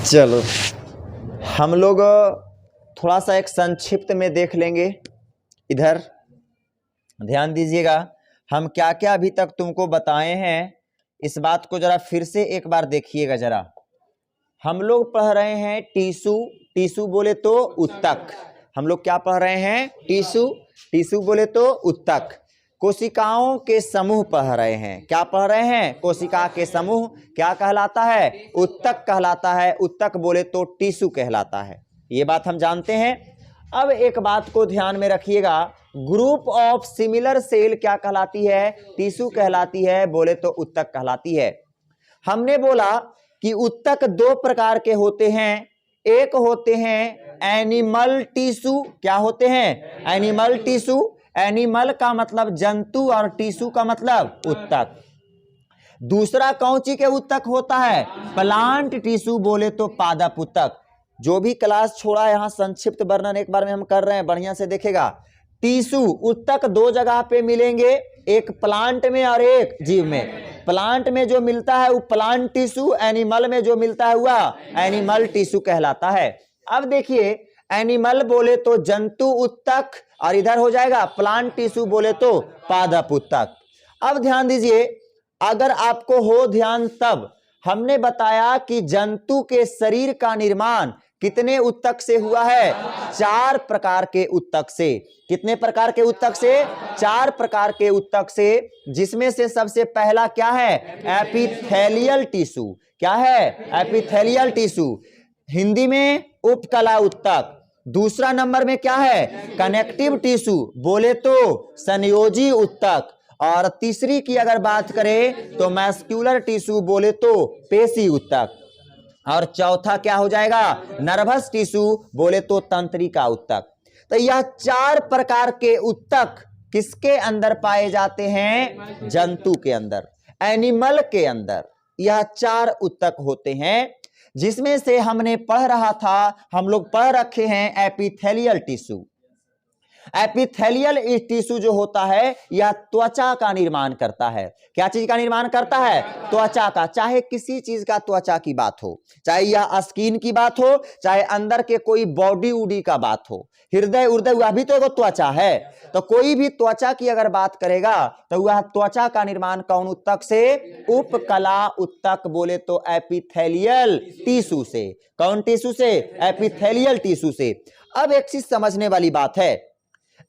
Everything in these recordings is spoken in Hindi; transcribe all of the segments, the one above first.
चलो हम लोग थोड़ा सा एक संक्षिप्त में देख लेंगे। इधर ध्यान दीजिएगा, हम क्या क्या अभी तक तुमको बताए हैं, इस बात को जरा फिर से एक बार देखिएगा जरा। हम लोग पढ़ रहे हैं टिश्यू, टिश्यू बोले तो उत्तक। हम लोग क्या पढ़ रहे हैं? टिश्यू, टिश्यू बोले तो उत्तक। कोशिकाओं के समूह पढ़ रहे हैं। क्या पढ़ रहे हैं? कोशिका के समूह। क्या कहलाता है? उत्तक कहलाता है। उत्तक बोले तो टिश्यू कहलाता है। ये बात हम जानते हैं। अब एक बात को ध्यान में रखिएगा, ग्रुप ऑफ सिमिलर सेल क्या कहलाती है? टिश्यू कहलाती है, बोले तो उत्तक कहलाती है। हमने बोला कि उत्तक दो प्रकार के होते हैं। एक होते हैं एनिमल टिश्यू। क्या होते हैं? Animal tissue. एनिमल का मतलब जंतु और टिश्यू का मतलब उत्तक। दूसरा कौची के उत्तक होता है? प्लांट टिश्यू, बोले तो पादप उत्तक। जो भी क्लास छोड़ा है यहाँ संक्षिप्त वर्णन एक बार में हम कर रहे हैं, बढ़िया से देखेगा। टिश्यू उत्तक दो जगह पे मिलेंगे, एक प्लांट में और एक जीव में। प्लांट में जो मिलता है वो प्लांट टिश्यू, एनिमल में जो मिलता है वह एनिमल टिश्यू कहलाता है। अब देखिए, एनिमल बोले तो जंतु उत्तक और इधर हो जाएगा प्लांट टिश्यू बोले तो पादप उत्तक। अब ध्यान दीजिए, अगर आपको हो ध्यान तब हमने बताया कि जंतु के शरीर का निर्माण कितने उत्तक से हुआ है? 4 प्रकार के उत्तक से। कितने प्रकार के उत्तक से? 4 प्रकार के उत्तक से, जिसमें से सबसे पहला क्या है? Epithelial tissue. क्या है? एपिथेलियल टिश्यू, हिंदी में उपकला उत्तक। दूसरा नंबर में क्या है? कनेक्टिव टिश्यू, बोले तो संयोजी उत्तक। और तीसरी की अगर बात करें तो मस्कुलर टिश्यू, बोले तो पेशी उत्तक। और चौथा क्या हो जाएगा? नर्वस टिश्यू, बोले तो तंत्रिका उत्तक। तो यह 4 प्रकार के उत्तक किसके अंदर पाए जाते हैं? जंतु के अंदर, एनिमल के अंदर यह 4 उत्तक होते हैं, जिसमें से हमने पढ़ रहा था, हम लोग पढ़ रखे हैं एपिथेलियल टिश्यू। एपिथेलियल टिश्यू जो होता है यह त्वचा का निर्माण करता है। क्या चीज का निर्माण करता है? त्वचा का। चाहे किसी चीज का त्वचा की बात हो, चाहे यह स्किन की बात हो, चाहे अंदर के कोई बॉडी उडी का बात हो, हृदय उर्दय, वह भी तो एक त्वचा है। तो कोई भी त्वचा की अगर बात करेगा तो वह त्वचा का निर्माण कौन उत्तक से? उपकला उत्तक, बोले तो एपिथेलियल टिश्यू से। कौन टिश्यू से? एपिथेलियल टिश्यू से। अब एक चीज समझने वाली बात है,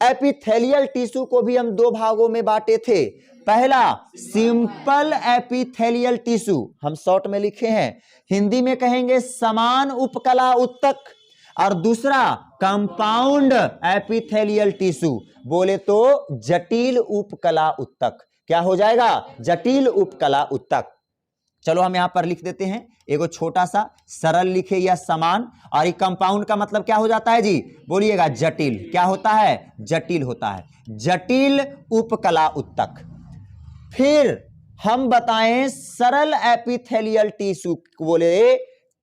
एपिथेलियल टिश्यू को भी हम 2 भागों में बांटे थे। पहला सिंपल एपिथेलियल टिश्यू, हम शॉर्ट में लिखे हैं, हिंदी में कहेंगे समान उपकला उत्तक। और दूसरा कंपाउंड एपिथेलियल टिश्यू, बोले तो जटिल उपकला उत्तक। क्या हो जाएगा? जटिल उपकला उत्तक। चलो हम यहां पर लिख देते हैं, एगो छोटा सा सरल लिखे या समान, और ये कंपाउंड का मतलब क्या हो जाता है जी? बोलिएगा जटिल। क्या होता है? जटिल होता है। जटिल उपकला उत्तक। फिर हम बताएं सरल एपिथेलियल टिश्यू, बोले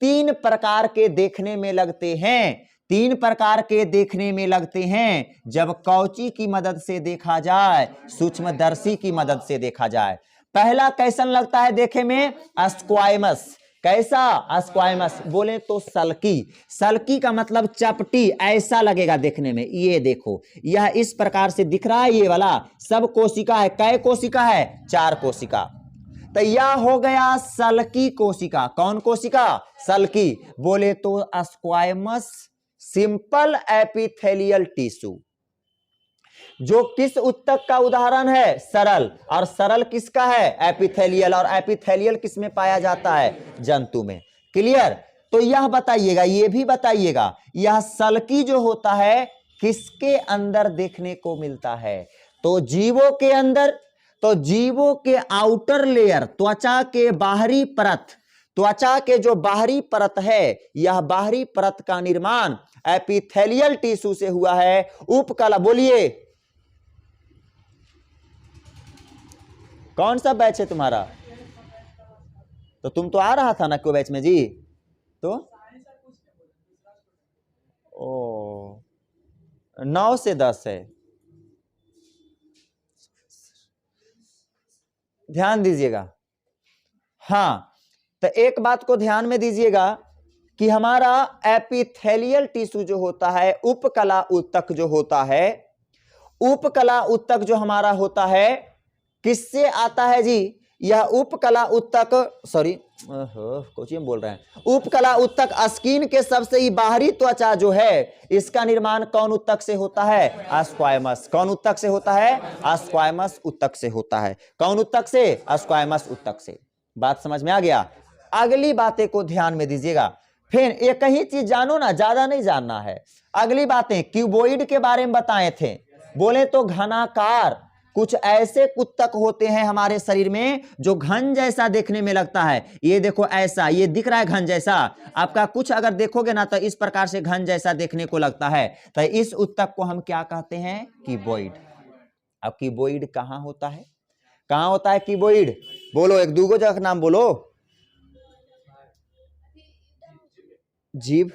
3 प्रकार के देखने में लगते हैं। 3 प्रकार के देखने में लगते हैं जब कौची की मदद से देखा जाए? सूक्ष्मदर्शी की मदद से देखा जाए। पहला कैसन लगता है देखे में? स्क्वायमस। कैसा? स्क्वायमस, बोले तो सल्की। सल्की का मतलब चपटी, ऐसा लगेगा देखने में। ये देखो, यह इस प्रकार से दिख रहा है, ये वाला सब कोशिका है। कै कोशिका है? 4 कोशिका। तो यह हो गया सल्की कोशिका। कौन कोशिका? सल्की, बोले तो स्क्वायमस सिंपल एपिथेलियल टिश्यू, जो किस उत्तक का उदाहरण है? सरल। और सरल किसका है? एपिथेलियल। और एपिथेलियल किस में पाया जाता है? जंतु में। क्लियर? तो यह बताइएगा, ये भी बताइएगा, यह सल्की जो होता है किसके अंदर देखने को मिलता है? तो जीवों के अंदर। तो जीवों के आउटर लेयर, त्वचा के बाहरी परत, त्वचा के जो बाहरी परत है, यह बाहरी परत का निर्माण एपिथेलियल टिश्यू से हुआ है। उपकला, बोलिए कौन सा बैच है तुम्हारा? तो तुम तो आ रहा था ना, क्यों बैच में जी? तो 9 से 10 है। ध्यान दीजिएगा। हाँ, तो एक बात को ध्यान में दीजिएगा, कि हमारा एपिथेलियल टिश्यू जो होता है, उपकला ऊतक जो होता है, उपकला ऊतक जो हमारा होता है किससे आता है जी? यह उपकला ऊतक, सॉरी कुछ ही बोल रहे हैं, उपकला ऊतक स्किन के सबसे ही बाहरी त्वचा जो है, इसका निर्माण कौन ऊतक से होता है? स्क्वायमस। कौन ऊतक से होता है? स्क्वायमस ऊतक से होता है। कौन ऊतक से? स्क्वायमस ऊतक से। बात समझ में आ गया? अगली बातें को ध्यान में दीजिएगा। फिर एक ही चीज जानो ना, ज्यादा नहीं जानना है। अगली बातें क्यूबोइड के बारे में बताए थे। बोले तो घनाकार कुछ ऐसे ऊतक होते हैं हमारे शरीर में जो घन जैसा देखने में लगता है। ये देखो ऐसा, ये दिख रहा है घन जैसा आपका, कुछ अगर देखोगे ना तो इस प्रकार से घन जैसा देखने को लगता है। तो इस ऊतक को हम क्या कहते हैं? क्यूबोइड। अब क्यूबोइड कहां होता है? कहां होता है क्यूबोइड? बोलो, एक दूगो जगह नाम बोलो। जीभ,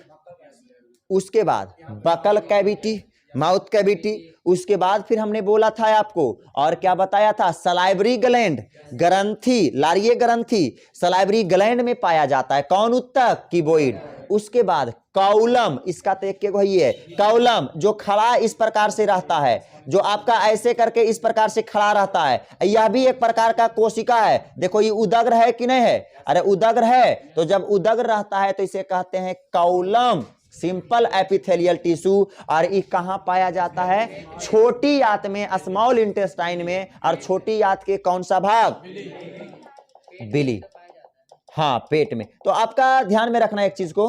उसके बाद बकल कैविटी, माउथ कैविटी, उसके बाद फिर हमने बोला था आपको और क्या बताया था? सलाइवरी ग्लैंड, ग्रंथि, लारिये ग्रंथि सलाइवरी ग्लैंड में पाया जाता है। कौन ऊतक? क्यूबोइड। उसके बाद काउलम, इसका तो एक वही है काउलम, जो खड़ा इस प्रकार से रहता है, जो आपका ऐसे करके इस प्रकार से खड़ा रहता है। यह भी एक प्रकार का कोशिका है। देखो ये उदग्र है कि नहीं है? अरे उदग्र है। तो जब उदग्र रहता है तो इसे कहते हैं काउलम, सिंपल एपिथेलियल टिश्यू। और ये कहां पाया जाता है? छोटी आंत में, स्मॉल इंटेस्टाइन में। और छोटी आंत के कौन सा भाग? बिली, हाँ पेट में। तो आपका ध्यान में रखना एक चीज को,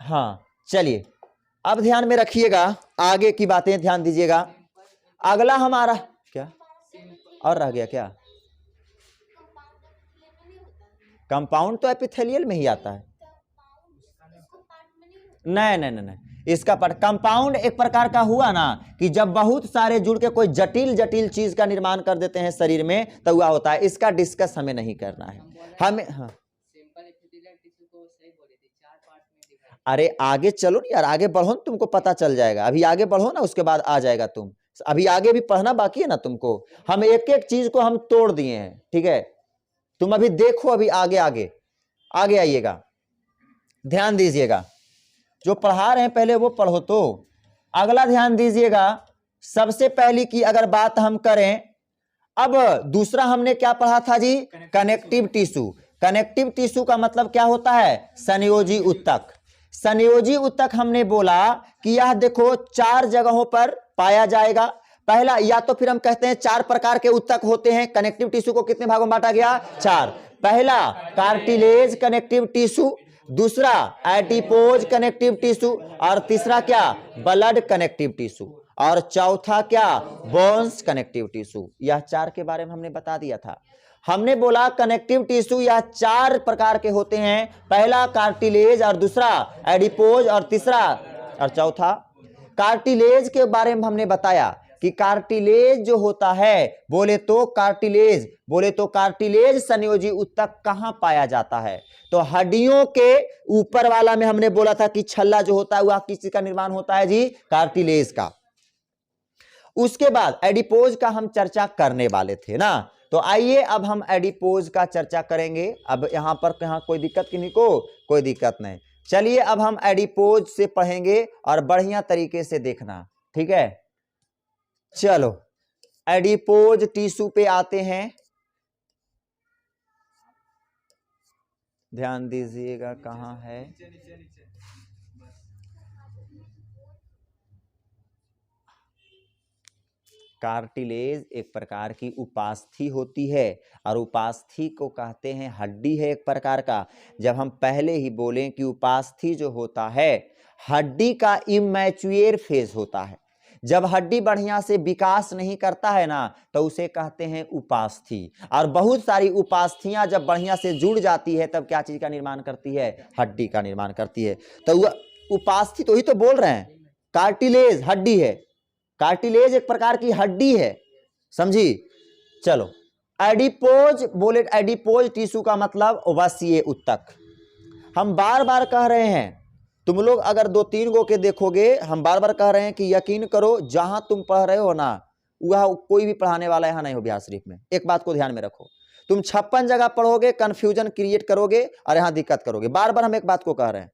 हाँ चलिए अब ध्यान में रखिएगा, आगे की बातें ध्यान दीजिएगा। अगला हमारा क्या और रह गया? क्या कंपाउंड तो एपिथेलियल में ही आता है। नहीं नहीं नहीं, इसका पर कंपाउंड एक प्रकार का हुआ ना कि जब बहुत सारे जुड़ के कोई जटिल जटिल चीज का निर्माण कर देते हैं शरीर में, तो हुआ होता है। इसका डिस्कस हमें नहीं करना है हमें। हाँ अरे आगे चलो ना यार, आगे बढ़ो, तुमको पता चल जाएगा। अभी आगे बढ़ो ना, उसके बाद आ जाएगा तुम। अभी आगे भी पढ़ना बाकी है ना तुमको। हम एक एक चीज को हम तोड़ दिए हैं, ठीक है? तुम अभी देखो, अभी आगे आगे आगे आइएगा, ध्यान दीजिएगा। जो पढ़ा रहे हैं पहले वो पढ़ो। तो अगला ध्यान दीजिएगा, सबसे पहली की अगर बात हम करें, अब दूसरा हमने क्या पढ़ा था जी? Connective tissue. कनेक्टिव टिश्यू का मतलब क्या होता है? संयोजी ऊतक। संयोजी ऊतक हमने बोला कि यह देखो 4 जगहों पर पाया जाएगा। पहला, या तो फिर हम कहते हैं 4 प्रकार के ऊतक होते हैं। कनेक्टिव टिश्यू को कितने भागों में बांटा गया? 4। पहला कार्टिलेज कनेक्टिव टिश्यू, दूसरा एडिपोज कनेक्टिव टिश्यू, और तीसरा क्या? ब्लड कनेक्टिव टिश्यू, और चौथा क्या? Bones connective tissue. यह 4 के बारे में हमने बता दिया था। हमने बोला कनेक्टिव टिश्यू यह 4 प्रकार के होते हैं। पहला कार्टिलेज, और दूसरा एडिपोज, और तीसरा और चौथा। कार्टिलेज के बारे में हमने बताया कि कार्टिलेज जो होता है, बोले तो कार्टिलेज संयोजी ऊतक कहां पाया जाता है? तो हड्डियों के ऊपर वाला में हमने बोला था कि छल्ला जो होता है वह किस चीज का निर्माण होता है जी? कार्टिलेज का। उसके बाद एडिपोज का हम चर्चा करने वाले थे ना। तो आइए अब हम एडिपोज का चर्चा करेंगे। अब यहां पर कहां कोई दिक्कत किन्हीं को? कोई दिक्कत नहीं। चलिए अब हम एडिपोज से पढ़ेंगे और बढ़िया तरीके से देखना, ठीक है? चलो एडिपोज टिश्यू पे आते हैं, ध्यान दीजिएगा कहां है। कार्टिलेज एक प्रकार की उपास्थि होती है, और उपास्थि को कहते हैं हड्डी है एक प्रकार का। जब हम पहले ही बोलें कि उपास्थि जो होता है हड्डी का इमैच्योर फेज होता है, जब हड्डी बढ़िया से विकास नहीं करता है ना, तो उसे कहते हैं उपास्थि। और बहुत सारी उपास्थियां जब बढ़िया से जुड़ जाती है तब क्या चीज का निर्माण करती है? हड्डी का निर्माण करती है। तो वह उपास्थि तो ही तो बोल रहे हैं, कार्टिलेज हड्डी है। कार्टिलेज एक प्रकार की हड्डी है, समझी? चलो एडिपोज, बोले एडिपोज टिश्यू का मतलब वसीय ऊतक। हम बार बार कह रहे हैं, तुम लोग अगर 2-3 गो के देखोगे, हम बार बार कह रहे हैं कि यकीन करो जहां तुम पढ़ रहे हो ना वह कोई भी पढ़ाने वाला यहाँ नहीं हो बिहार शरीफ में। एक बात को ध्यान में रखो, तुम 56 जगह पढ़ोगे, कंफ्यूजन क्रिएट करोगे और यहाँ दिक्कत करोगे। बार बार हम एक बात को कह रहे हैं,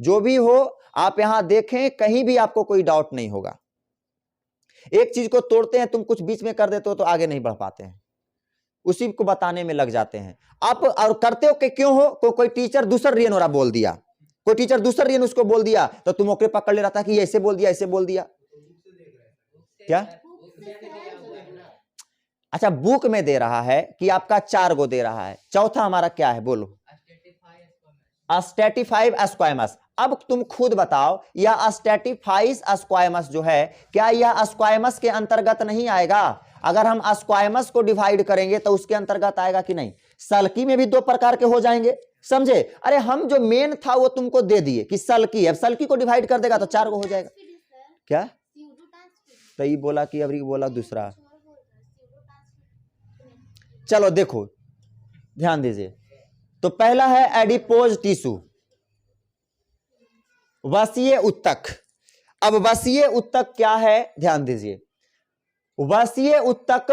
जो भी हो आप यहां देखें, कहीं भी आपको कोई डाउट नहीं होगा। एक चीज को तोड़ते हैं, तुम कुछ बीच में कर देते हो तो आगे नहीं बढ़ पाते हैं, उसी को बताने में लग जाते हैं आप। और करते हो कि क्यों हो, कोई टीचर दूसरा रियन हो रहा बोल दिया, कोई टीचर दूसरा रियन उसको बोल दिया तो तुम ओके पकड़ ले रहा था कि ऐसे बोल दिया, ऐसे बोल दिया। क्या अच्छा, बुक में दे रहा है कि आपका 4 गो दे रहा है, चौथा हमारा क्या है बोलो? Stratified squamous. अब तुम खुद बताओ, यह स्ट्रैटिफाइड स्क्वायमस जो है, क्या यह स्क्वायमस के अंतर्गत नहीं आएगा? अगर हम स्क्वायमस को डिवाइड करेंगे तो उसके अंतर्गत आएगा कि नहीं? सल्की में भी 2 प्रकार के हो जाएंगे, समझे? अरे हम जो मेन था वो तुमको दे दिए कि सल्की है, सल्की को डिवाइड कर देगा तो 4 गो हो जाएगा। क्या तो ये बोला कि अभी बोला दूसरा। चलो देखो ध्यान दीजिए, तो पहला है एडिपोज टिश्यू, वसीय उत्तक। अब वसीय उत्तक क्या है ध्यान दीजिए, वसीय उत्तक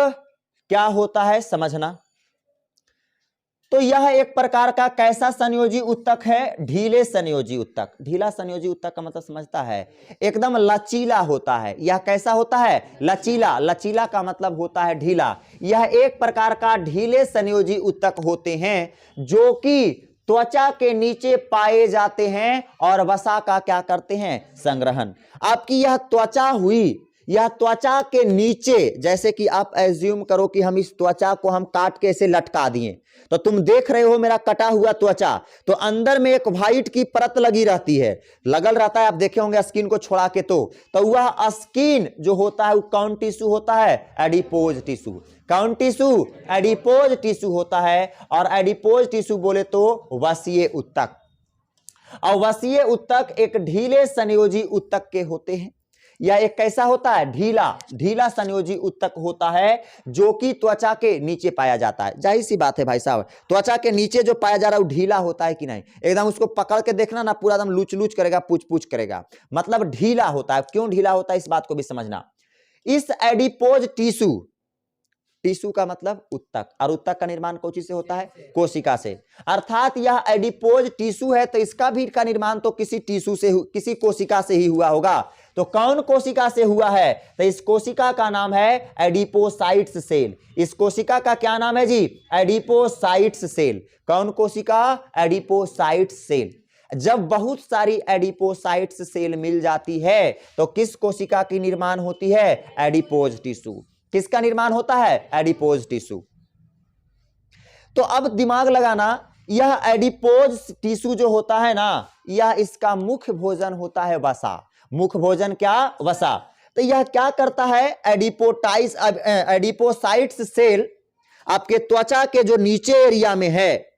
क्या होता है समझना। तो यह एक प्रकार का कैसा संयोजी उत्तक है? ढीले संयोजी उत्तक। ढीला संयोजी उत्तक का मतलब समझता है, एकदम लचीला होता है। यह कैसा होता है? लचीला। लचीला का मतलब होता है ढीला। यह एक प्रकार का ढीले संयोजी उत्तक होते हैं जो कि त्वचा के नीचे पाए जाते हैं और वसा का क्या करते हैं? संग्रहण। आपकी यह त्वचा हुई, यह त्वचा के नीचे, जैसे कि आप एज्यूम करो कि हम इस त्वचा को हम काट के ऐसे लटका दिए, तो तुम देख रहे हो मेरा कटा हुआ त्वचा, तो अंदर में एक व्हाइट की परत लगी रहती है, लगल रहता है, आप देखे होंगे स्किन को छोड़ा के। तो वह स्किन जो होता है वो कौन टिश्यू होता है? Adipose tissue. कौन टिश्यू? एडिपोज टिश्यू होता है। और एडिपोज टिश्यू बोले तो वसीय उत्तक। और वसीय उत्तक एक ढीले संयोजी उत्तक के होते हैं। यह एक कैसा होता है? ढीला संयोजी उत्तक होता है जो कि त्वचा के नीचे पाया जाता है। जाहिर सी बात है भाई साहब, त्वचा के नीचे जो पाया जा रहा है वो ढीला होता है कि नहीं? एकदम उसको पकड़ के देखना ना, पूरा एकदम लूच लूच करेगा, पूछ पूछ करेगा, मतलब ढीला होता है। क्यों ढीला होता है इस बात को भी समझना। इस एडिपोज टिश्यू, टिश्यू का मतलब उत्तक, और उत्तक का निर्माण कौन चीज से होता है? कोशिका से। अर्थात यह एडिपोज टिश्यू है तो इसका भी का निर्माण तो किसी टिश्यू से, किसी कोशिका से ही हुआ होगा। तो कौन कोशिका से हुआ है? तो इस कोशिका का नाम है एडिपोसाइट्स सेल। इस कोशिका का क्या नाम है जी? Adipocytes cell. कौन कोशिका? Adipocytes cell. जब बहुत सारी एडिपोसाइट्स सेल मिल जाती है तो किस कोशिका की निर्माण होती है? Adipose tissue. किसका निर्माण होता है? Adipose tissue. तो अब दिमाग लगाना, यह एडिपोज टिश्यू जो होता है ना, यह इसका मुख्य भोजन होता है वसा। मुख्य भोजन क्या? वसा। तो यह क्या करता है? एडिपोसाइट्स सेल आपके त्वचा के जो नीचे एरिया में है,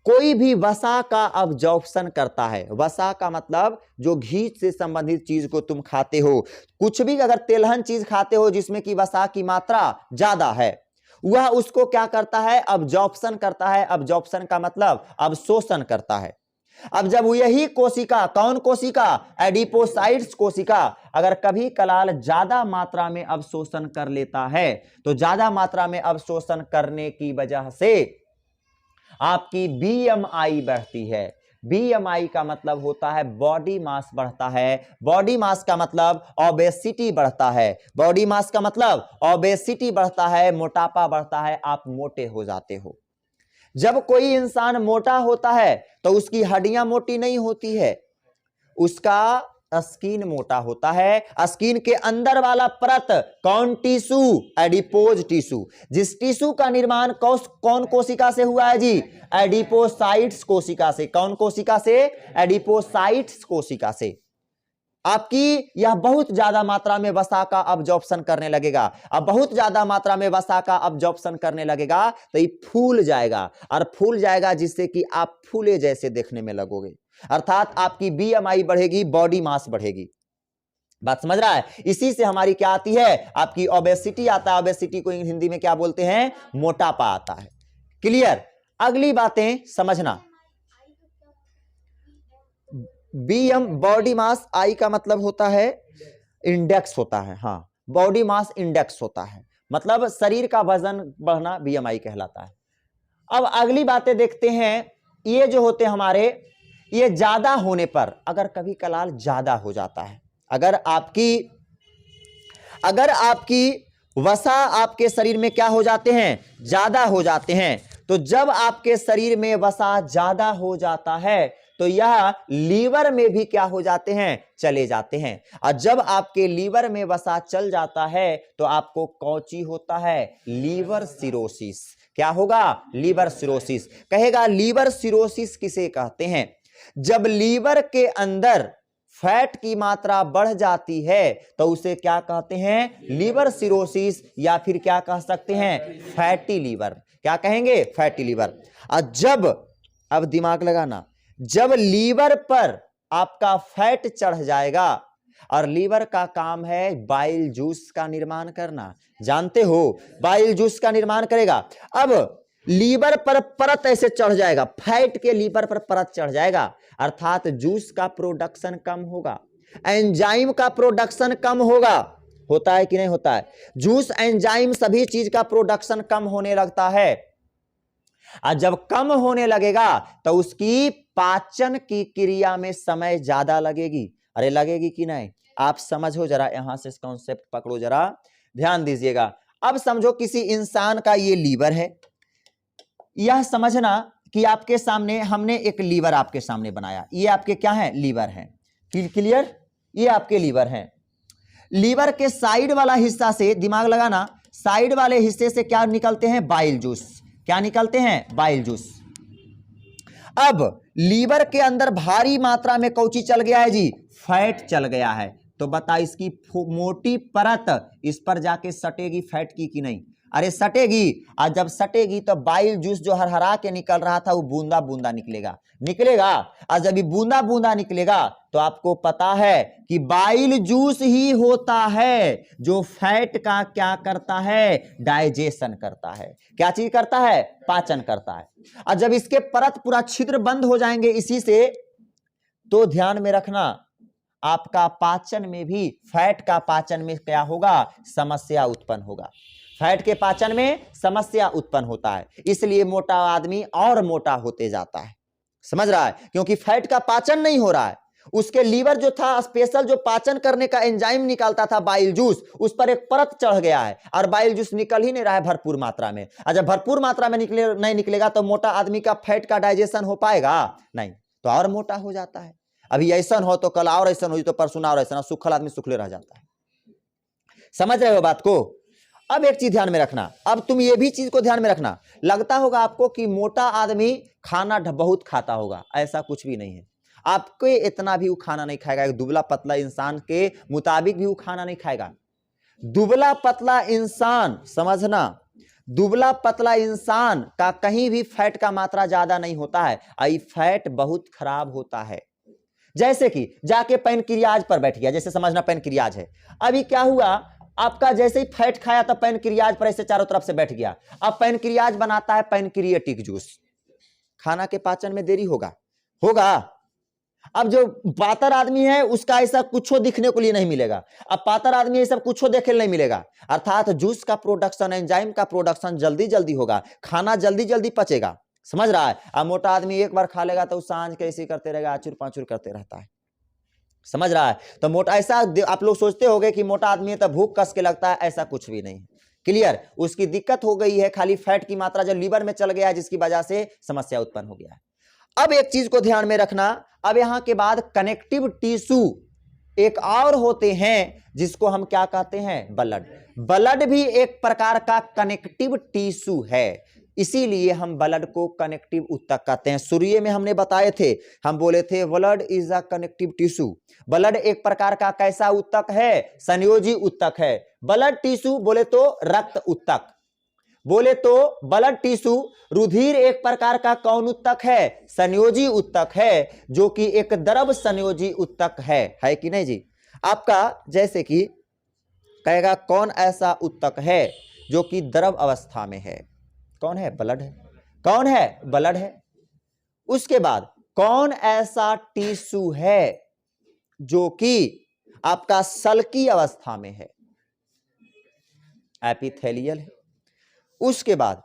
कोई भी वसा का अब्जॉर्प्शन करता है। वसा का मतलब जो घी से संबंधित चीज को तुम खाते हो, कुछ भी अगर तेलहन चीज खाते हो जिसमें कि वसा की मात्रा ज्यादा है, वह उसको क्या करता है? अब्जॉर्प्शन करता है। अब्जॉर्प्शन का मतलब अवशोषण करता है। अब जब यही कोशिका, कौन कोशिका? एडिपोसाइट्स कोशिका, अगर कभी कलाल ज्यादा मात्रा में अवशोषण कर लेता है, तो ज्यादा मात्रा में अवशोषण करने की वजह से आपकी बीएमआई बढ़ती है। बीएमआई का मतलब होता है बॉडी मास बढ़ता है। बॉडी मास का मतलब ओबेसिटी बढ़ता है। बॉडी मास का मतलब ओबेसिटी बढ़ता है, मोटापा बढ़ता है, आप मोटे हो जाते हो। जब कोई इंसान मोटा होता है तो उसकी हड्डियां मोटी नहीं होती है, उसका स्किन मोटा होता है। स्किन के अंदर वाला परत कौन टिश्यू? Adipose tissue. जिस टिश्यू का निर्माण कौन कोशिका से हुआ है जी? एडिपोसाइट्स कोशिका से। कौन कोशिका से? एडिपोसाइट्स कोशिका से। आपकी यह बहुत ज्यादा मात्रा में वसा का अब्जॉर्प्शन करने लगेगा। अब बहुत ज्यादा मात्रा में वसा का अब्जॉर्प्शन करने लगेगा तो ये फूल जाएगा, और फूल जाएगा जिससे कि आप फूले जैसे देखने में लगोगे। अर्थात आपकी बीएमआई बढ़ेगी, बॉडी मास बढ़ेगी। बात समझ रहा है? इसी से हमारी क्या आती है? आपकी ओबेसिटी आता है। ओबेसिटी को हिंदी में क्या बोलते हैं? मोटापा आता है। क्लियर? अगली बातें समझना। बीएम बॉडी मास, आई का मतलब होता है इंडेक्स होता है। हाँ, बॉडी मास इंडेक्स होता है, मतलब शरीर का वजन बढ़ना बीएमआई कहलाता है। अब अगली बातें देखते हैं, ये जो होते हैं हमारे, ये ज्यादा होने पर, अगर कभी कलाल ज्यादा हो जाता है, अगर आपकी वसा आपके शरीर में क्या हो जाते हैं, ज्यादा हो जाते हैं, तो जब आपके शरीर में वसा ज्यादा हो जाता है तो यह लीवर में भी क्या हो जाते हैं, चले जाते हैं। और जब आपके लीवर में वसा चल जाता है तो आपको कौची होता है, लीवर सिरोसिस। क्या होगा, लीवर सिरोसिस। कहेगा लीवर सिरोसिस किसे कहते हैं, जब लीवर के अंदर फैट की मात्रा बढ़ जाती है तो उसे क्या कहते हैं, लीवर सिरोसिस, या फिर क्या कह सकते हैं, फैटी लीवर। क्या कहेंगे, फैटी लीवर। और जब, अब दिमाग लगाना, जब लीवर पर आपका फैट चढ़ जाएगा, और लीवर का काम है बाइल जूस का निर्माण करना, जानते हो, बाइल जूस का निर्माण करेगा। अब लीवर पर परत ऐसे चढ़ जाएगा, फैट के लीवर पर परत चढ़ जाएगा, अर्थात जूस का प्रोडक्शन कम होगा, एंजाइम का प्रोडक्शन कम होगा। होता है कि नहीं होता है, जूस एंजाइम सभी चीज का प्रोडक्शन कम होने लगता है। और जब कम होने लगेगा तो उसकी पाचन की क्रिया में समय ज्यादा लगेगी। अरे लगेगी कि नहीं, आप समझो जरा, यहां से कॉन्सेप्ट पकड़ो जरा, ध्यान दीजिएगा। अब समझो किसी इंसान का ये लीवर है, यह समझना कि आपके सामने हमने एक लीवर आपके सामने बनाया, ये आपके क्या है, लीवर है, क्लियर, ये आपके लीवर है। लीवर के साइड वाला हिस्सा से, दिमाग लगाना, साइड वाले हिस्से से क्या निकलते हैं, बाइल जूस। क्या निकलते हैं, बाइल जूस। अब लीवर के अंदर भारी मात्रा में कौची चल गया है जी, फैट चल गया है, तो बता इसकी मोटी परत इस पर जाके सटेगी फैट की कि नहीं, अरे सटेगी। और जब सटेगी तो बाइल जूस जो हरहरा के निकल रहा था वो बूंदा बूंदा निकलेगा। और जब ये बूंदा बूंदा निकलेगा तो आपको पता है कि बाइल जूस ही होता है जो फैट का क्या करता है, डाइजेशन करता है। क्या चीज करता है, पाचन करता है। और जब इसके परत पूरा छिद्र बंद हो जाएंगे इसी से, तो ध्यान में रखना आपका पाचन में भी, फैट का पाचन में क्या होगा, समस्या उत्पन्न होगा। फैट के पाचन में समस्या उत्पन्न होता है, इसलिए मोटा आदमी और मोटा होते जाता है, समझ रहा है, क्योंकि फैट का पाचन नहीं हो रहा है। उसके लीवर जो था स्पेशल, जो पाचन करने का एंजाइम निकालता था बाइल जूस, उस पर एक परत चढ़ गया है और बाइल जूस निकल ही नहीं रहा है भरपूर मात्रा में। और जब भरपूर मात्रा में नहीं निकलेगा तो मोटा आदमी का फैट का डाइजेशन हो पाएगा नहीं, तो और मोटा हो जाता है। अभी ऐसा हो तो कल और ऐसा हो, तो परसों और ऐसा, सुखल आदमी सुखले रह जाता है। समझ रहे हो बात को। अब एक चीज ध्यान में रखना, अब तुम ये भी चीज को ध्यान में रखना, लगता होगा आपको कि मोटा आदमी खाना बहुत खाता होगा, ऐसा कुछ भी नहीं है। आपको इतना भी वो खाना नहीं खाएगा, एक दुबला पतला इंसान के मुताबिक भी वो खाना नहीं खाएगा। दुबला पतला इंसान, समझना, दुबला पतला इंसान का कहीं भी फैट का मात्रा ज्यादा नहीं होता है, आई फैट बहुत खराब होता है। जैसे कि जाके पैनक्रियाज पर बैठ गया, जैसे समझना पैनक्रियाज है, अभी क्या हुआ, आपका जैसे ही फैट खाया तो पैनक्रियाज पर ऐसे चारों तरफ से बैठ गया। अब पैनक्रियाज बनाता है पैनक्रिएटिक जूस, खाना के पाचन में देरी होगा। अब जो पातर आदमी है उसका ऐसा कुछ दिखने को लिए नहीं मिलेगा, अब पातर आदमी ऐसा कुछ देखने नहीं मिलेगा, अर्थात जूस का प्रोडक्शन, एंजाइम का प्रोडक्शन जल्दी जल्दी होगा, खाना जल्दी जल्दी पचेगा, समझ रहा है। अब मोटा आदमी एक बार खा लेगा तो सांझ कैसे करते रहेगा, आचुर पाचुर करते रहता है, समझ रहा है। तो मोटा, ऐसा आप लोग सोचते होंगे कि मोटा आदमी है तो भूख कस के लगता है, ऐसा कुछ भी नहीं, क्लियर। उसकी दिक्कत हो गई है खाली फैट की मात्रा जो लीवर में चल गया है, जिसकी वजह से समस्या उत्पन्न हो गया है। अब एक चीज को ध्यान में रखना, अब यहां के बाद कनेक्टिव टिश्यू एक और होते हैं जिसको हम क्या कहते हैं, ब्लड। ब्लड भी एक प्रकार का कनेक्टिव टिश्यू है, इसीलिए हम ब्लड को कनेक्टिव ऊतक कहते हैं। सूर्य में हमने बताए थे, हम बोले थे blood is a connective tissue. Blood एक प्रकार का कैसा ऊतक है, संयोजी ऊतक है। ब्लड टिश्यू बोले तो रक्त ऊतक, बोले तो ब्लड टिश्यू। रुधिर एक प्रकार का कौन ऊतक है, संयोजी ऊतक है, जो कि एक द्रव संयोजी ऊतक है कि नहीं जी। आपका जैसे कि कहेगा कौन ऐसा ऊतक है जो कि द्रव अवस्था में है, कौन है, ब्लड है। कौन है, ब्लड है। उसके बाद कौन ऐसा टिश्यू है जो कि आपका सल्की अवस्था में है, एपिथेलियल है। उसके बाद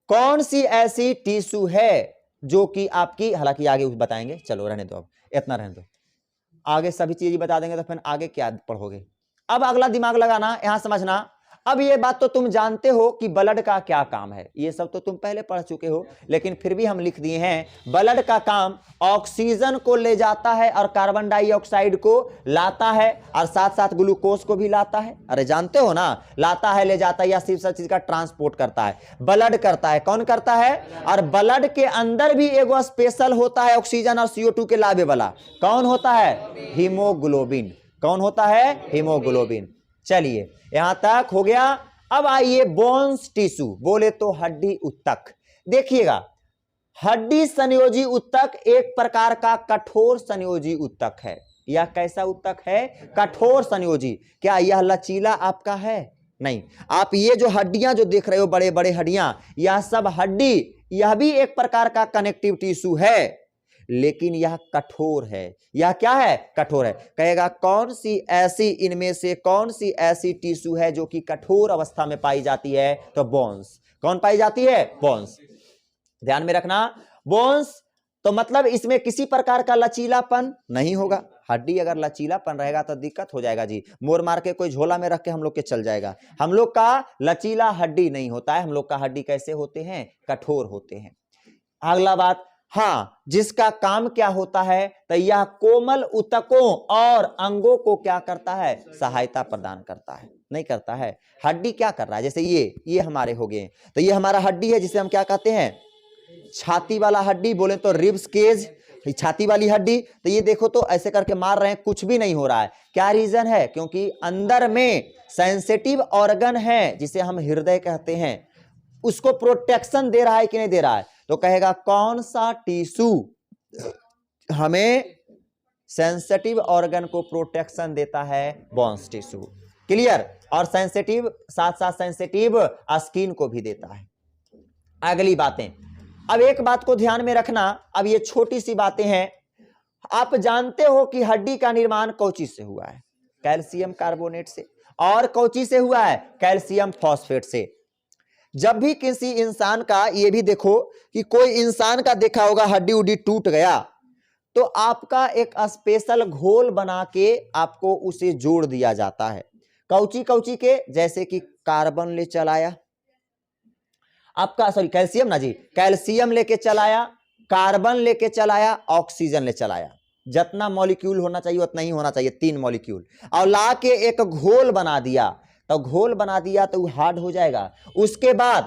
कौन सी ऐसी टिश्यू है जो कि आपकी, हालांकि आगे बताएंगे, चलो रहने दो, अब इतना रहने दो, आगे सभी चीजें बता देंगे तो फिर आगे क्या पढ़ोगे। अब अगला दिमाग लगाना, यहां समझना। अब ये बात तो तुम जानते हो कि ब्लड का क्या काम है, ये सब तो तुम पहले पढ़ चुके हो, लेकिन फिर भी हम लिख दिए हैं। ब्लड का काम ऑक्सीजन को ले जाता है और कार्बन डाइऑक्साइड को लाता है, और साथ साथ ग्लूकोज को भी लाता है। अरे जानते हो ना, लाता है, ले जाता है, या सिर्फ सब चीज का ट्रांसपोर्ट करता है, ब्लड करता है। कौन करता है? और ब्लड के अंदर भी एगो स्पेशल होता है ऑक्सीजन और CO2 के लावे वाला। कौन होता है? हीमोग्लोबिन। कौन होता है? हीमोग्लोबिन। चलिए यहां तक हो गया। अब आइए बोन्स टिश्यू, बोले तो हड्डी उत्तक। देखिएगा, हड्डी संयोजी उत्तक एक प्रकार का कठोर संयोजी उत्तक है। यह कैसा उत्तक है? कठोर संयोजी। क्या यह लचीला आपका है? नहीं। आप ये जो हड्डियां जो देख रहे हो, बड़े बड़े हड्डियां, यह सब हड्डी, यह भी एक प्रकार का कनेक्टिव टिश्यू है, लेकिन यह कठोर है। यह क्या है? कठोर है। कहेगा कौन सी ऐसी, इनमें से कौन सी ऐसी टिश्यू है जो कि कठोर अवस्था में पाई जाती है? तो बोन्स। कौन पाई जाती है? बोन्स। ध्यान में रखना, बोन्स तो मतलब इसमें किसी प्रकार का लचीलापन नहीं होगा। हड्डी अगर लचीलापन रहेगा तो दिक्कत हो जाएगा जी, मोर मार के कोई झोला में रख के हम लोग के चल जाएगा। हम लोग का लचीला हड्डी नहीं होता है, हम लोग का हड्डी कैसे होते हैं? कठोर होते हैं। अगला बात, हाँ, जिसका काम क्या होता है? तो यह कोमल ऊतकों और अंगों को क्या करता है? सहायता प्रदान करता है। नहीं करता है? हड्डी क्या कर रहा है? जैसे ये हमारे हो गए, तो ये हमारा हड्डी है जिसे हम क्या कहते हैं? छाती वाला हड्डी, बोले तो रिब्स केज, छाती वाली हड्डी। तो ये देखो तो ऐसे करके मार रहे हैं, कुछ भी नहीं हो रहा है। क्या रीजन है? क्योंकि अंदर में सेंसिटिव ऑर्गन है जिसे हम हृदय कहते हैं, उसको प्रोटेक्शन दे रहा है कि नहीं दे रहा है? तो कहेगा कौन सा टिश्यू हमें सेंसिटिव ऑर्गन को प्रोटेक्शन देता है? Bones tissue. क्लियर? और सेंसिटिव, साथ साथ सेंसिटिव स्किन को भी देता है। अगली बातें, अब एक बात को ध्यान में रखना, अब ये छोटी सी बातें हैं। आप जानते हो कि हड्डी का निर्माण कौची से हुआ है? कैल्शियम कार्बोनेट से। और कौची से हुआ है? कैल्शियम फॉस्फेट से। जब भी किसी इंसान का, ये भी देखो कि कोई इंसान का देखा होगा हड्डी उड्डी टूट गया, तो आपका एक स्पेशल घोल बना के आपको उसे जोड़ दिया जाता है। कौची कौची के? जैसे कि कार्बन ले चलाया आपका, सॉरी कैल्शियम ना जी, कैल्शियम लेके चलाया, कार्बन लेके चलाया, ऑक्सीजन ले चलाया। जितना मॉलिक्यूल होना चाहिए उतना ही होना चाहिए, 3 मॉलिक्यूल, और ला के एक घोल बना दिया। तो घोल बना दिया तो हार्ड हो जाएगा। उसके बाद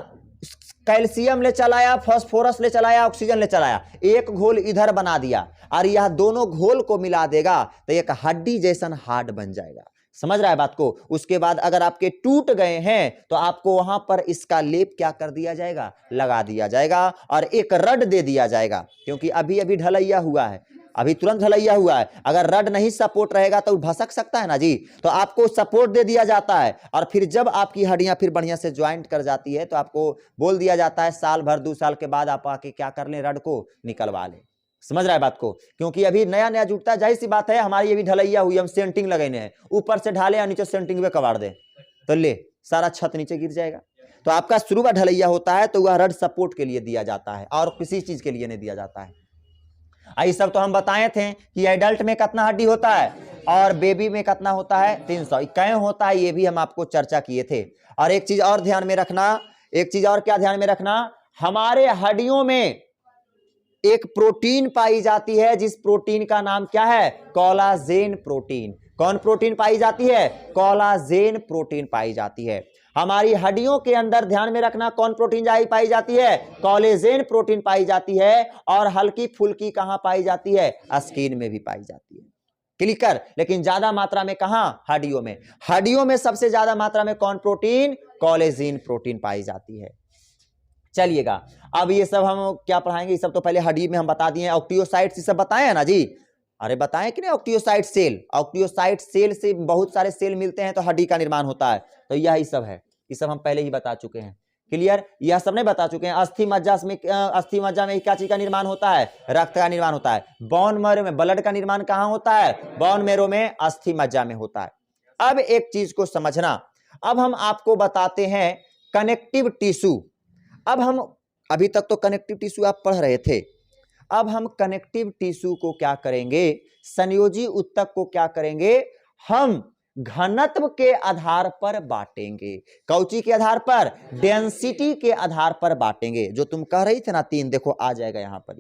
कैल्शियम ले चलाया, फास्फोरस ले चलाया, ऑक्सीजन ले चलाया, एक घोल इधर बना दिया, और यह दोनों घोल को मिला देगा तो एक हड्डी जैसन हार्ड बन जाएगा। समझ रहा है बात को? उसके बाद अगर आपके टूट गए हैं तो आपको वहां पर इसका लेप क्या कर दिया जाएगा? लगा दिया जाएगा, और एक रड दे दिया जाएगा, क्योंकि अभी अभी ढलैया हुआ है, अभी तुरंत ढलैया हुआ है। अगर रड नहीं सपोर्ट रहेगा तो भसक सकता है ना जी, तो आपको सपोर्ट दे दिया जाता है। और फिर जब आपकी हड्डियां फिर बढ़िया से ज्वाइंट कर जाती है तो आपको बोल दिया जाता है साल भर 2 साल के बाद आप आके क्या कर लें? रड को निकलवा लें। समझ रहा है बात को? क्योंकि अभी नया नया जुटता है, जाहिर सी बात है, हमारी ये भी ढलैया हुई, हम सेंटिंग लगाने हैं, ऊपर से ढाले और नीचे सेंटिंग पे कबाड़ दे तो ले सारा छत नीचे गिर जाएगा। तो आपका शुरू का ढलैया होता है तो वह रड सपोर्ट के लिए दिया जाता है, और किसी चीज के लिए नहीं दिया जाता है। ये सब तो हम बताए थे कि एडल्ट में कितना हड्डी होता है और बेबी में कितना होता है? 300। कहीं होता है ये भी हम आपको चर्चा किए थे। और एक चीज और ध्यान में रखना, एक चीज और क्या ध्यान में रखना, हमारे हड्डियों में एक प्रोटीन पाई जाती है, जिस प्रोटीन का नाम क्या है? Collagen protein. कौन प्रोटीन पाई जाती है? कोलाजेन प्रोटीन पाई जाती है। हमारी हड्डियों के अंदर ध्यान में रखना कौन प्रोटीन पाई जाती है? कोलेजेन प्रोटीन पाई जाती है। और हल्की फुल्की कहां पाई जाती है? स्किन में भी पाई जाती है। क्लियर? लेकिन ज्यादा मात्रा में कहां? हड्डियों में। हड्डियों में सबसे ज्यादा मात्रा में कौन प्रोटीन? कोलेजेन प्रोटीन पाई जाती है। चलिएगा, अब ये सब हम क्या पढ़ाएंगे? ये सब तो पहले हड्डी में हम बता दिए। ऑक्टियोसाइट्स ये सब बताए हैं ना जी? अरे बताएं कि नहीं? ऑक्टियोसाइट सेल, ऑक्टियोसाइट सेल से बहुत सारे सेल मिलते हैं तो हड्डी का निर्माण होता है। तो यही सब है, ये सब हम पहले ही बता चुके हैं। क्लियर? यह सब नहीं बता चुके हैं? अस्थि मज्जा में, अस्थि मज्जा में क्या चीज का निर्माण होता है? रक्त का निर्माण होता है। बोन मैरो में ब्लड का निर्माण कहां होता है? बोन मैरो में, अस्थि मज्जा में होता है। अब एक चीज को समझना, अब हम आपको बताते हैं कनेक्टिव टिश्यू। अब हम अभी तक तो कनेक्टिव टिश्यू आप पढ़ रहे थे, अब हम कनेक्टिव टिश्यू को क्या करेंगे, संयोजी ऊतक को क्या करेंगे, हम घनत्व के आधार पर बांटेंगे। कौची के आधार पर? डेंसिटी के आधार पर बांटेंगे। जो तुम कह रही थे ना 3, देखो आ जाएगा यहां पर।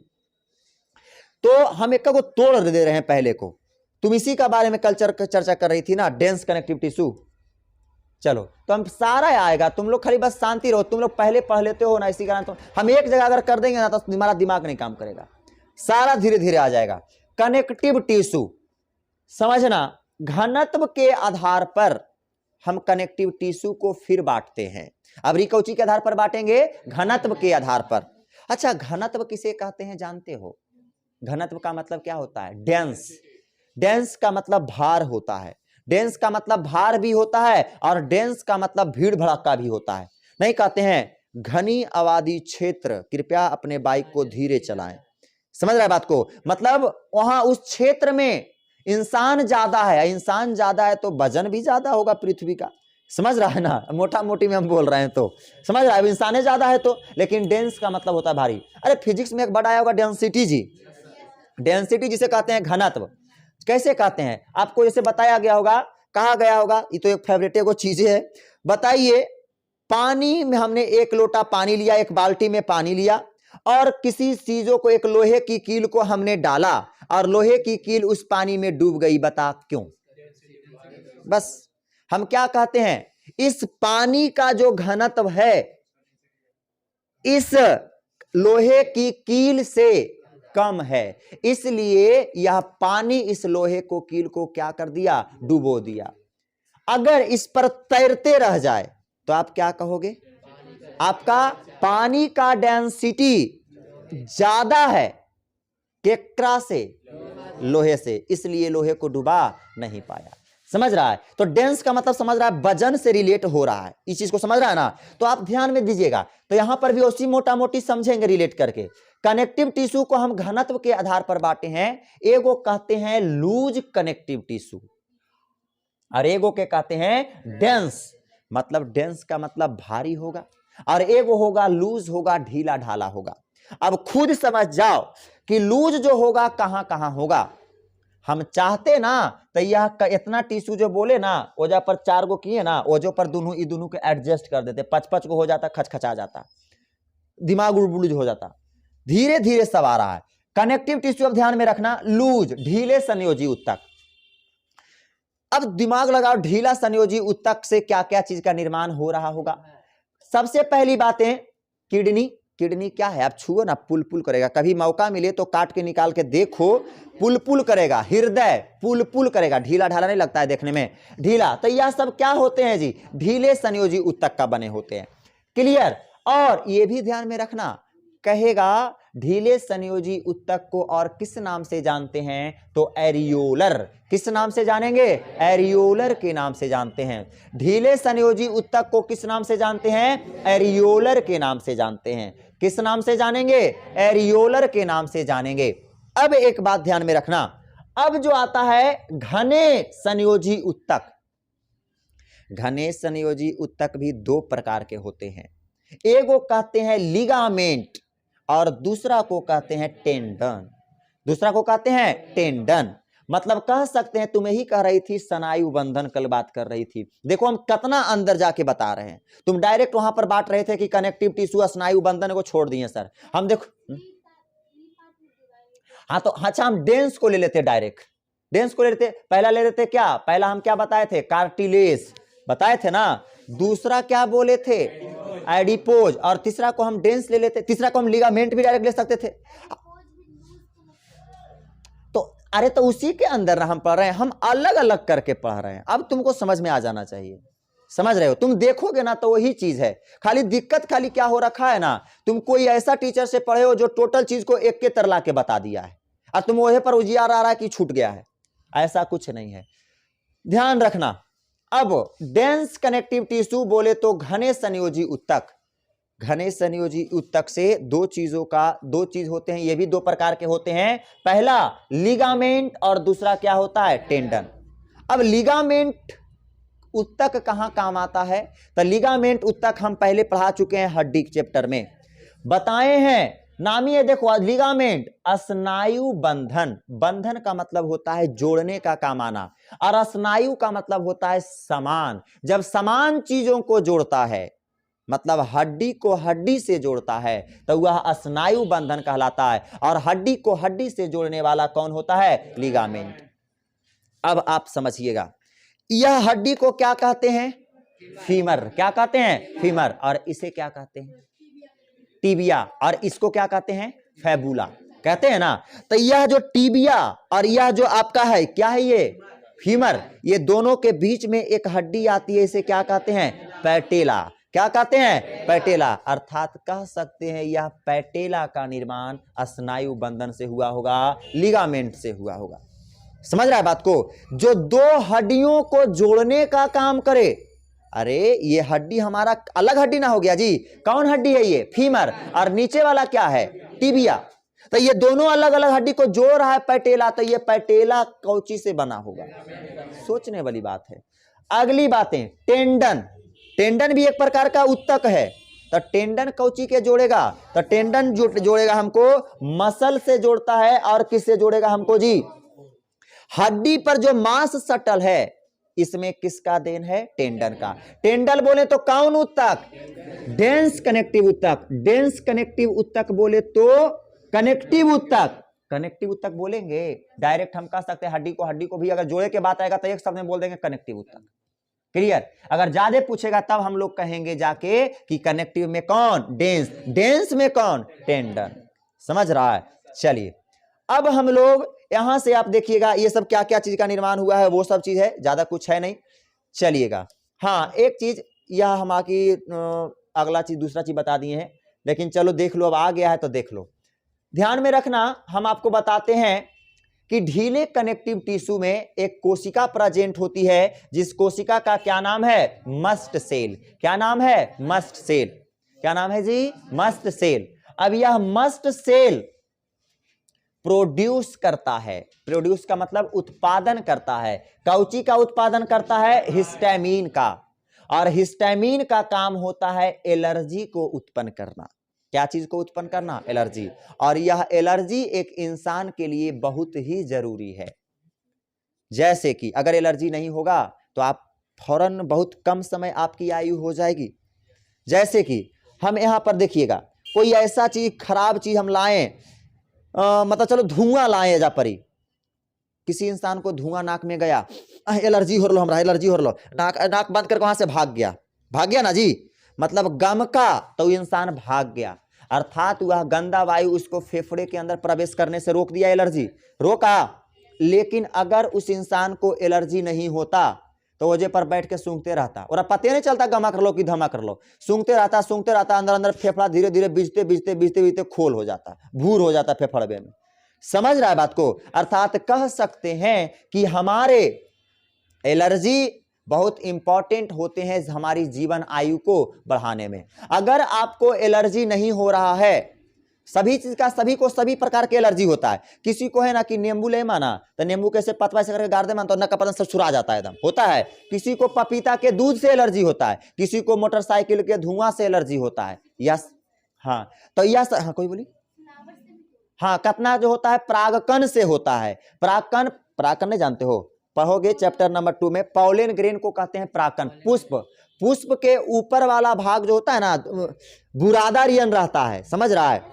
तो हम एक को तोड़ दे रहे हैं पहले को। तुम इसी का बारे में कल चर्चा कर रही थी ना, डेंस कनेक्टिव टिश्यू। चलो तो हम सारा आएगा, तुम लोग खाली बस शांति रहो। तुम लोग पहले पढ़ लेते हो ना, इसी कारण तो हम एक जगह अगर कर देंगे ना तो तुम्हारा दिमाग नहीं काम करेगा, सारा धीरे धीरे आ जाएगा। कनेक्टिव टिश्यू समझना, घनत्व के आधार पर हम कनेक्टिव टिश्यू को फिर बांटते हैं। अब रिकौची के आधार पर बांटेंगे, घनत्व के आधार पर। अच्छा, घनत्व किसे कहते हैं जानते हो? घनत्व का मतलब क्या होता है? डेंस। डेंस का मतलब भार होता है। डेंस का मतलब भार भी होता है और डेंस का मतलब भीड़ भड़का भी होता है। नहीं कहते हैं घनी आबादी क्षेत्र, कृपया अपने बाइक को धीरे चलाएं। समझ रहे बात को? मतलब वहां उस क्षेत्र में इंसान ज्यादा है, इंसान ज्यादा है तो वजन भी ज्यादा होगा पृथ्वी का। समझ रहा है ना, मोटा मोटी में हम बोल रहे हैं तो समझ रहा है, इंसान ज्यादा है तो। लेकिन डेंस का मतलब होता है भारी। अरे फिजिक्स में एक वर्ड आया होगा डेंसिटी जी, डेंसिटी जिसे कहते हैं घनत्व। कैसे कहते हैं आपको जैसे बताया गया होगा, कहा गया होगा, ये तो एक फेवरेट को चीजें है। बताइए, पानी में हमने 1 लोटा पानी लिया, 1 बाल्टी में पानी लिया और किसी चीजों को, एक लोहे की कील को हमने डाला और लोहे की कील उस पानी में डूब गई। बता क्यों? बस हम क्या कहते हैं, इस पानी का जो घनत्व है इस लोहे की कील से कम है, इसलिए यह पानी इस लोहे को, कील को क्या कर दिया? डुबो दिया। अगर इस पर तैरते रह जाए तो आप क्या कहोगे? आपका पानी का डेंसिटी ज्यादा है केकरा से? लोहे से, इसलिए लोहे को डुबा नहीं पाया। समझ रहा है? तो डेंस का मतलब समझ रहा है, वजन से रिलेट हो रहा है, इस चीज को समझ रहा है ना। तो आप ध्यान में दीजिएगा, तो यहां पर भी उसी मोटा मोटी समझेंगे रिलेट करके। कनेक्टिव टिश्यू को हम घनत्व के आधार पर बांटे हैं। एगो कहते हैं लूज कनेक्टिव टिश्यू और एगो के कहते हैं डेंस। मतलब डेंस का मतलब भारी होगा और एगो होगा लूज, होगा ढीला ढाला होगा। अब खुद समझ जाओ कि लूज जो होगा कहां कहां होगा। हम चाहते ना तो यह इतना टिश्यू जो बोले ना, ओजा पर 4 गो किए ना, ओजो पर दोनों को एडजस्ट कर देते, 5-5 को हो जाता, खचखचा जाता, दिमाग उड़बुड़ हो जाता। धीरे धीरे सब आ रहा है। कनेक्टिव टिश्यू अब ध्यान में रखना, लूज, ढीले संयोजी ऊतक। अब दिमाग लगाओ, ढीला संयोजी ऊतक से क्या क्या चीज का निर्माण हो रहा होगा। सबसे पहली बातें, किडनी। किडनी क्या है? आप छुओ ना, पुल पुल करेगा। कभी मौका मिले तो काट के निकाल के देखो, पुल पुल करेगा। हृदय पुल पुल करेगा, ढीला ढाला नहीं लगता है देखने में, ढीला। तो यह सब क्या होते हैं जी? ढीले संयोजी ऊतक का बने होते हैं। क्लियर? और ये भी ध्यान में रखना, कहेगा ढीले संयोजी ऊतक को और किस नाम से जानते हैं? तो एरियोलर। किस नाम से जानेंगे? एरियोलर के नाम से जानते हैं। ढीले संयोजी ऊतक को किस नाम से जानते हैं? एरियोलर के नाम से जानते हैं। किस नाम से जानेंगे? एरियोलर के नाम से जानेंगे। अब एक बात ध्यान में रखना, अब जो आता है घने संयोजी ऊतक। घने संयोजी ऊतक भी 2 प्रकार के होते हैं। एगो कहते हैं लिगामेंट और दूसरा को कहते हैं टेंडन। दूसरा को कहते हैं टेंडन। मतलब कह सकते हैं, तुम्हें ही कह रही थी स्नायु बंधन, कल बात कर रही थी। देखो हम कितना अंदर जाके बता रहे हैं। तुम डायरेक्ट वहां पर बांट रहे थे कि कनेक्टिव टिश्यू स्नायु बंधन को छोड़ दिए सर। हम देखो हाँ, तो अच्छा हम डेंस को ले लेते, डायरेक्ट डेंस को ले लेते। पहला ले लेते क्या? पहला हम क्या बताए थे? कार्टिलेज बताए थे ना। दूसरा क्या बोले थे? एडिपोज। और तीसरा को हम डेंस ले लेते, तीसरा को हम लिगामेंट भी डायरेक्ट ले सकते थे। तो अरे तो उसी के अंदर हम पढ़ रहे हैं, हम अलग अलग करके पढ़ रहे हैं। अब तुमको समझ में आ जाना चाहिए। समझ रहे हो? तुम देखोगे ना तो वही चीज है। खाली दिक्कत खाली क्या हो रखा है ना, तुम कोई ऐसा टीचर से पढ़े हो जो टोटल चीज को एक के तरह के बता दिया है और तुम वही पर उजियार आ रहा है कि छूट गया है। ऐसा कुछ नहीं है, ध्यान रखना। अब डेंस कनेक्टिव टिश्यू बोले तो घने संयोजी ऊतक। घने संयोजी ऊतक से 2 चीज होते हैं, ये भी 2 प्रकार के होते हैं। पहला लिगामेंट और दूसरा क्या होता है? टेंडन। अब लिगामेंट उत्तक कहाँ काम आता है? तो लिगामेंट उत्तक हम पहले पढ़ा चुके हैं हड्डी के चैप्टर में, बताए हैं। नाम ही है, देखो लिगामेंट स्नायु बंधन, बंधन का मतलब होता है जोड़ने का काम आना, और स्नायु का मतलब होता है समान। जब समान चीजों को जोड़ता है, मतलब हड्डी को हड्डी से जोड़ता है, तो वह स्नायु बंधन कहलाता है। और हड्डी को हड्डी से जोड़ने वाला कौन होता है? लिगामेंट। अब आप समझिएगा, यह हड्डी को क्या कहते हैं? फीमर। क्या कहते हैं? फीमर। और इसे क्या कहते हैं? टिबिया। और इसको क्या कहते हैं? फैबुला कहते हैं ना। तो यह जो टिबिया और यह जो आपका है, क्या है ये? फीमर। ये दोनों के बीच में एक हड्डी आती है, इसे क्या कहते हैं? पैटेला। क्या कहते हैं? पैटेला। अर्थात कह सकते हैं यह पैटेला का निर्माण स्नायु बंधन से हुआ होगा, लिगामेंट से हुआ होगा। समझ रहा है बात को? जो दो हड्डियों को जोड़ने का काम करे। अरे ये हड्डी हमारा अलग हड्डी ना हो गया जी? कौन हड्डी है ये? फीमर। और नीचे वाला क्या है? टिबिया। तो ये दोनों अलग अलग हड्डी को जोड़ रहा है पैटेला। तो ये पैटेला कौची से बना होगा? सोचने वाली बात है। अगली बातें, टेंडन। टेंडन भी एक प्रकार का उत्तक है। तो टेंडन कौची के जोड़ेगा? तो टेंडन जोड़ेगा हमको मसल से जोड़ता है। और किससे जोड़ेगा हमको जी? हड्डी पर जो मांस सटल है, इसमें किसका देन है? टेंडन का। टेंडन बोले तो कौन उत्तक? डेंस कनेक्टिव उत्तक। डेंस कनेक्टिव उत्तक बोले तो कनेक्टिव उत्तक। कनेक्टिव उत्तक बोलेंगे, डायरेक्ट हम कह सकते हैं हड्डी को भी अगर जोड़े के बात आएगा तो एक शब्द में बोल देंगे कनेक्टिव उत्तक। क्लियर? अगर ज्यादा पूछेगा तब हम लोग कहेंगे जाके कि कनेक्टिव में कौन? डेंस। डेंस में कौन? टेंडन। समझ रहा है? चलिए अब हम लोग यहां से आप देखिएगा ये सब क्या क्या चीज का निर्माण हुआ है, वो सब चीज है, ज्यादा कुछ है नहीं। चलिएगा, हाँ एक चीज यह हमारी अगला चीज दूसरा चीज बता दिए हैं, लेकिन चलो देख लो, अब आ गया है तो देख लो। ध्यान में रखना, हम आपको बताते हैं कि ढीले कनेक्टिव टिश्यू में एक कोशिका प्रेजेंट होती है, जिस कोशिका का क्या नाम है? Mast cell. क्या नाम है? Mast cell. क्या नाम है जी? Must cell. अब यह मस्ट सेल प्रोड्यूस करता है। प्रोड्यूस का मतलब उत्पादन करता है। कौची का उत्पादन करता है? हिस्टामिन का। और हिस्टामिन का काम होता है एलर्जी को उत्पन्न करना। क्या चीज को उत्पन्न करना? एलर्जी। और यह एलर्जी एक इंसान के लिए बहुत ही जरूरी है। जैसे कि अगर एलर्जी नहीं होगा तो आप फौरन बहुत कम समय आपकी आयु हो जाएगी। जैसे कि हम यहां पर देखिएगा, कोई ऐसा चीज खराब चीज हम लाएं, मतलब चलो धुआं लाए जा परी, किसी इंसान को धुआं नाक में गया, एलर्जी हो रहा, हमरा एलर्जी हो रहा, नाक बंद करके वहां से भाग गया ना जी, मतलब गम का तो इंसान भाग गया, अर्थात वह गंदा वायु उसको फेफड़े के अंदर प्रवेश करने से रोक दिया, एलर्जी रोका। लेकिन अगर उस इंसान को एलर्जी नहीं होता तो वजह पर बैठ के सूंघते रहता, और अब पता नहीं चलता गमा कर लो कि धमा कर लो, सूंघते रहता, अंदर अंदर फेफड़ा धीरे धीरे बीजते खोल हो जाता, भूर हो जाता फेफड़े में। समझ रहा है बात को? अर्थात कह सकते हैं कि हमारे एलर्जी बहुत इंपॉर्टेंट होते हैं हमारी जीवन आयु को बढ़ाने में। अगर आपको एलर्जी नहीं हो रहा है, सभी चीज का सभी को सभी प्रकार की एलर्जी होता है। किसी को है ना कि नींबू ले माना तो नींबू कैसे पतवा से करके गाड़ दे मान तो नक पतन सब छुरा जाता है, एकदम होता है। किसी को पपीता के दूध से एलर्जी होता है, किसी को मोटरसाइकिल के धुआं से एलर्जी होता है। यस, हाँ तो यस, हाँ कोई बोली, हाँ कतना जो होता है परागकण से होता है। परागकण नहीं जानते हो? पढ़ोगे चैप्टर नंबर 2 में। पॉलन ग्रेन को कहते हैं परागकण। पुष्प के ऊपर वाला भाग जो होता है ना, बुरादा रियन रहता है। समझ रहा है?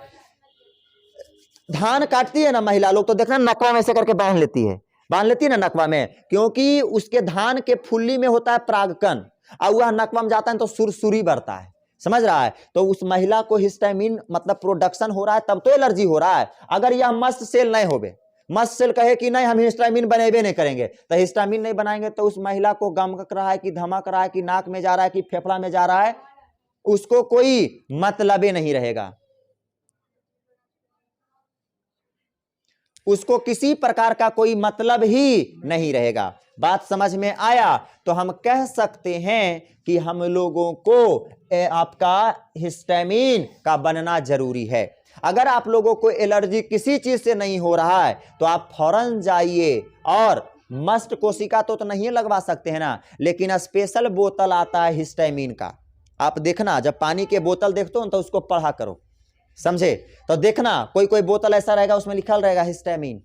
धान काटती है ना महिला लोग, तो देखना नकवा में से करके बांध लेती है ना नकवा में, क्योंकि उसके धान के फुल्ली में होता है परागकण, और वह नकवा में जाता है तो सुरसुरी बढ़ता है। समझ रहा है? तो उस महिला को हिस्टामिन मतलब प्रोडक्शन हो रहा है, तब तो एलर्जी हो रहा है। अगर यह मस्ट सेल नहीं होवे, मस्ट सेल कहे कि नहीं हम हिस्टामिन बनेबे नहीं करेंगे, तो हिस्टामिन नहीं बनाएंगे तो उस महिला को गम कर रहा है कि धमक रहा है कि नाक में जा रहा है कि फेफड़ा में जा रहा है, उसको कोई मतलब नहीं रहेगा, उसको किसी प्रकार का कोई मतलब ही नहीं रहेगा। बात समझ में आया? तो हम कह सकते हैं कि हम लोगों को आपका हिस्टामिन का बनना जरूरी है। अगर आप लोगों को एलर्जी किसी चीज से नहीं हो रहा है तो आप फौरन जाइए और मस्ट कोशिका तो नहीं लगवा सकते हैं ना, लेकिन स्पेशल बोतल आता है हिस्टामिन का। आप देखना, जब पानी के बोतल देखते हो तो उसको पढ़ा करो, समझे? तो देखना कोई कोई बोतल ऐसा रहेगा उसमें लिखा रहेगा हिस्टामिन।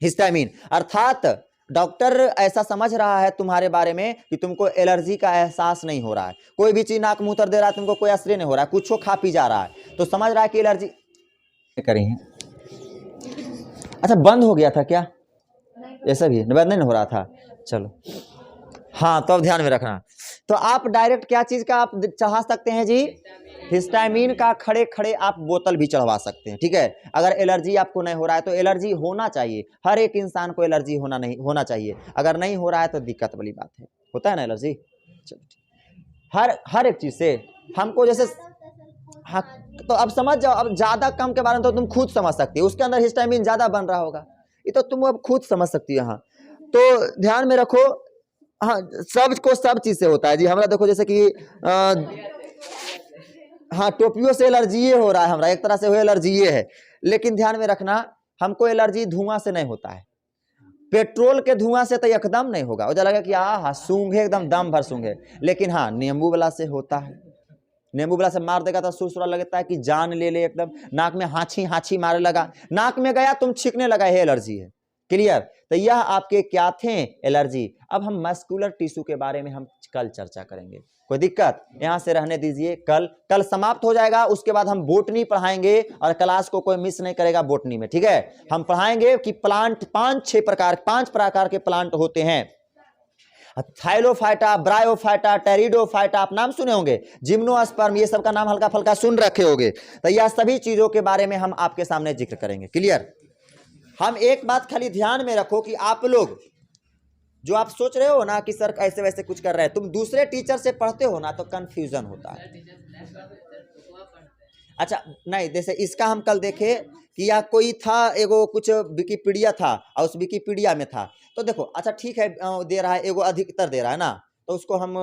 हिस्टामिन अर्थात डॉक्टर ऐसा समझ रहा है तुम्हारे बारे में कि तुमको एलर्जी का एहसास नहीं हो रहा है, कोई भी चीज नाक मुंह उतर दे रहा है, तुमको कोई असर नहीं हो रहा है, कुछ खा पी जा रहा है, तो समझ रहा है कि एलर्जी करी है। अच्छा, बंद हो गया था क्या? ऐसा भी बंद नहीं हो रहा था, चलो हाँ, तो अब ध्यान में रखना। तो आप डायरेक्ट क्या चीज का आप चढ़ा सकते हैं जी? हिस्टामिन का खड़े खड़े आप बोतल भी चढ़वा सकते हैं, ठीक है। अगर एलर्जी आपको नहीं हो रहा है तो एलर्जी होना चाहिए, हर एक इंसान को एलर्जी होना चाहिए। अगर नहीं हो रहा है तो दिक्कत वाली बात है, होता है ना एलर्जी। चलो, हर एक चीज से हमको जैसे हाँ, तो अब समझ जाओ। अब ज्यादा कम के बारे में तो तुम खुद समझ सकती हो, उसके अंदर हिस्टामिन ज्यादा बन रहा होगा, ये तो तुम अब खुद समझ सकती हो। हाँ, तो ध्यान में रखो, हाँ सबको सब चीज से होता है जी। हमारा देखो जैसे कि हाँ, टोपियों से एलर्जी हो रहा है हमारा, एक तरह से वो एलर्जी है, लेकिन ध्यान में रखना हमको एलर्जी धुआं से नहीं होता है, पेट्रोल के धुआं से तो एकदम नहीं होगा, मुझे लगा कि हाँ सूंघे एकदम दम भर सूंघे, लेकिन हाँ नींबू वाला से होता है। नींबू वाला से मार देगा तो सुरसुरा लगता है कि जान ले ले, एकदम नाक में हाछी हाछी मारे लगा, नाक में गया तुम छींकने लगा, ये एलर्जी है। क्लियर? तो यह आपके क्या थे? एलर्जी। अब हम मस्कुलर टिश्यू के बारे में हम कल चर्चा करेंगे, कोई दिक्कत? यहां से रहने दीजिए, कल समाप्त हो जाएगा, उसके बाद हम बोटनी पढ़ाएंगे और क्लास को कोई मिस नहीं करेगा बोटनी में, ठीक है। हम पढ़ाएंगे कि प्लांट पांच प्रकार के प्लांट होते हैं, थाइलोफाइटा, ब्रायोफाइटा, टेरिडोफाइटा, आप नाम सुने होंगे, जिम्नोस्पर्म, ये सब का नाम हल्का फल्का सुन रखे होंगे। तो यह सभी चीजों के बारे में हम आपके सामने जिक्र करेंगे। क्लियर? हम एक बात खाली ध्यान में रखो कि आप लोग जो आप सोच रहे हो ना कि सर ऐसे वैसे कुछ कर रहे हैं, तुम दूसरे टीचर से पढ़ते हो ना तो कंफ्यूजन होता है। अच्छा नहीं, जैसे इसका हम कल देखे कि या कोई था एगो कुछ विकिपीडिया था और उस विकिपीडिया में था, तो देखो अच्छा ठीक है दे रहा है, एगो अधिकतर दे रहा है ना, तो उसको हम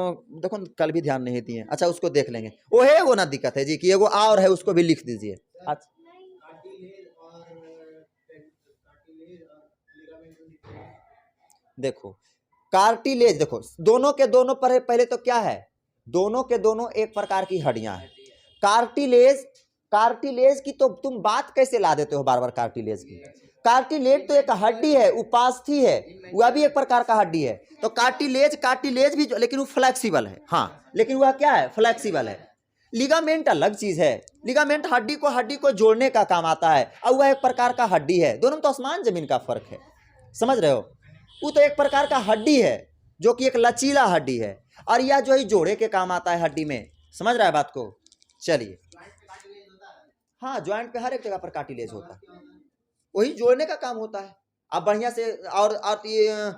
देखो कल भी ध्यान नहीं दिए, अच्छा उसको देख लेंगे, वो है वो ना दिक्कत है जी कि एगो और है उसको भी लिख दीजिए। अच्छा देखो कार्टिलेज, देखो दोनों के दोनों पर पहले तो क्या है, दोनों के दोनों एक प्रकार की हड्डियां हैं। कार्टिलेज की तो तुम बात कैसे ला देते हो बार बार कार्टिलेज की? कार्टिलेज तो एक हड्डी है, उपास्थि है, वह भी एक प्रकार का हड्डी है। तो कार्टिलेज भी, लेकिन वो फ्लेक्सिबल है, हाँ लेकिन वह क्या है? फ्लेक्सिबल है। लिगामेंट अलग चीज है, लिगामेंट हड्डी को जोड़ने का काम आता है, और वह एक प्रकार का हड्डी है। दोनों में तो आसमान जमीन का फर्क है, समझ रहे हो? वो तो एक प्रकार का हड्डी है जो कि एक लचीला हड्डी है, और यह जो है जोड़े के काम आता है हड्डी में, समझ रहा है बात को? चलिए, हाँ ज्वाइंट पे हर एक जगह पर कार्टिलेज होता है, वही जोड़ने का काम होता है। आप बढ़िया से और ये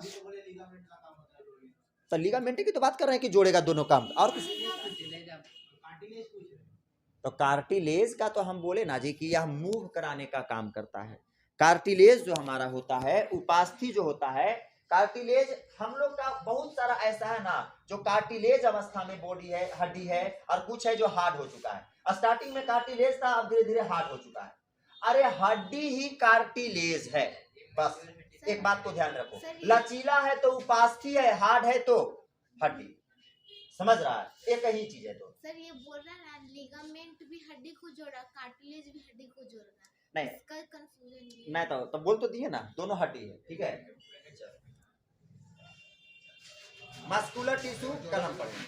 तो लिगामेंट की तो बात कर रहे हैं कि जोड़ेगा दोनों काम, और कुछ? तो कार्टिलेज का तो हम बोले ना जी कि यह मूव कराने का काम करता है। कार्टिलेज जो हमारा होता है, उपास्थि जो होता है, कार्टिलेज हम लोग का बहुत सारा ऐसा है ना जो कार्टिलेज अवस्था में बॉडी है, हड्डी है, और कुछ है जो हार्ड हो चुका है। स्टार्टिंग में कार्टिलेज था, अब धीरे धीरे हार्ड हो चुका है। अरे हड्डी ही कार्टिलेज है, बस एक बात को ध्यान रखो, लचीला है तो उपास्थि है, हार्ड है तो हड्डी, समझ रहा है? एक ही चीज है। तो सर ये बोल रहा है लिगामेंट भी हड्डी को जोड़ा, कार्टिलेज भी हड्डी को जोड़ना, नहीं इसका कंफ्यूजन नहीं, तो बोल तो दिए ना, दोनों हड्डी है, ठीक है। मस्कुलर टिश्यू कल हम पढ़ेंगे।